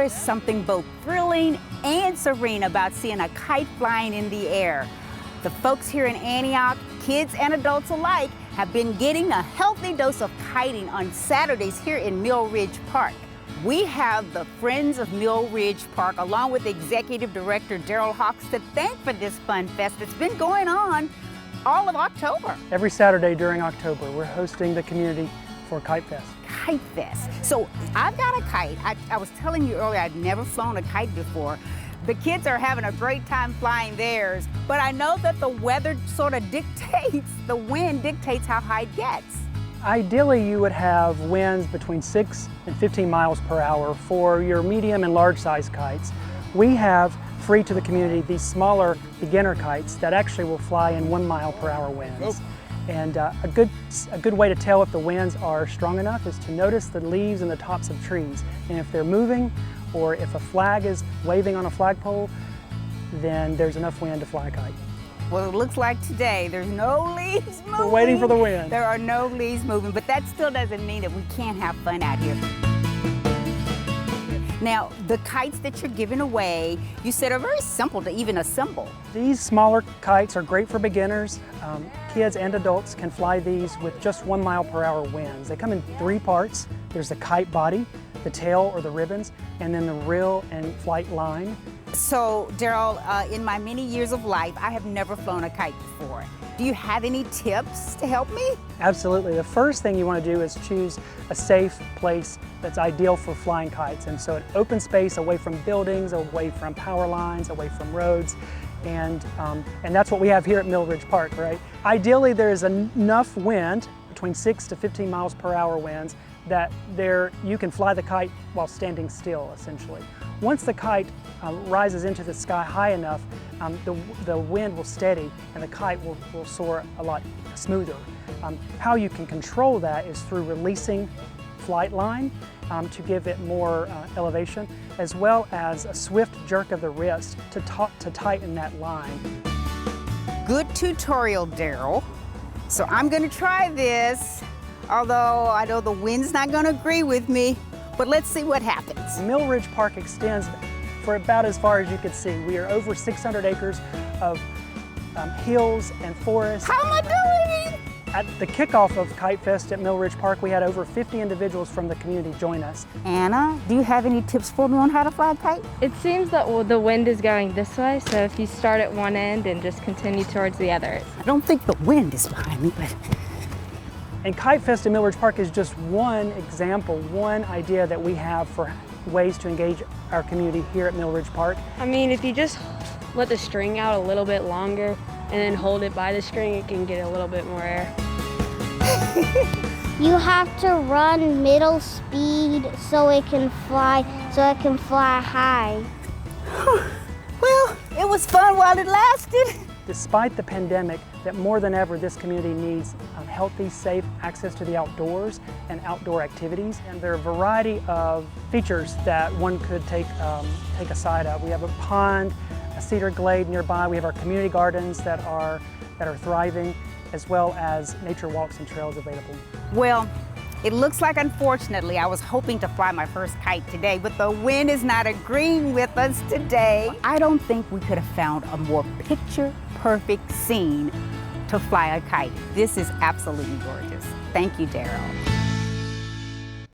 There is something both thrilling and serene about seeing a kite flying in the air. The folks here in Antioch, kids and adults alike, have been getting a healthy dose of kiting on Saturdays here in Mill Ridge Park. We have the Friends of Mill Ridge Park along with Executive Director Daryl Hawks to thank for this fun fest that's been going on all of October. Every Saturday during October, we're hosting the community for Kite Fest. Kite Fest. So I've got a kite. I was telling you earlier, I'd never flown a kite before. The kids are having a great time flying theirs, but I know that the weather sort of dictates, the wind dictates how high it gets. Ideally, you would have winds between 6 and 15 miles per hour for your medium and large size kites. We have free to the community these smaller beginner kites that actually will fly in 1 mile per hour winds. And a good way to tell if the winds are strong enough is to notice the leaves and the tops of trees. And if they're moving, or if a flag is waving on a flagpole, then there's enough wind to fly a kite. Well, it looks like today there's no leaves moving. We're waiting for the wind. There are no leaves moving, but that still doesn't mean that we can't have fun out here. Now, the kites that you're giving away, you said are very simple to even assemble. These smaller kites are great for beginners. Kids and adults can fly these with just 1 mile per hour winds. They come in 3 parts. There's the kite body, the tail or the ribbons, and then the reel and flight line. So, Daryl, in my many years of life, I have never flown a kite before. Do you have any tips to help me? Absolutely. The first thing you want to do is choose a safe place that's ideal for flying kites. And so an open space away from buildings, away from power lines, away from roads. And that's what we have here at Mill Ridge Park, right? Ideally, there is enough wind, between 6 to 15 miles per hour winds, that you can fly the kite while standing still, essentially. Once the kite rises into the sky high enough, the wind will steady and the kite will soar a lot smoother. How you can control that is through releasing flight line to give it more elevation, as well as a swift jerk of the wrist to tighten that line. Good tutorial, Daryl. So I'm going to try this, although I know the wind's not going to agree with me, but let's see what happens. Mill Ridge Park extends for about as far as you can see. We are over 600 acres of hills and forests. How am I doing? At the kickoff of Kite Fest at Mill Ridge Park, we had over 50 individuals from the community join us. Anna, do you have any tips for me on how to fly a kite? It seems that the wind is going this way, so if you start at one end and just continue towards the other. I don't think the wind is behind me, but... And Kite Fest at Mill Ridge Park is just one example, one idea that we have for ways to engage our community here at Mill Ridge Park. I mean, if you just let the string out a little bit longer and then hold it by the string, it can get a little bit more air. You have to run middle speed so it can fly high. Well, it was fun while it lasted. Despite the pandemic, that more than ever this community needs healthy, safe access to the outdoors and outdoor activities. And there are a variety of features that one could take a side of. We have a pond, a cedar glade nearby. We have our community gardens that are thriving, as well as nature walks and trails available. Well, it looks like, unfortunately, I was hoping to fly my first kite today, but the wind is not agreeing with us today. I don't think we could have found a more picture-perfect scene to fly a kite. This is absolutely gorgeous. Thank you, Daryl.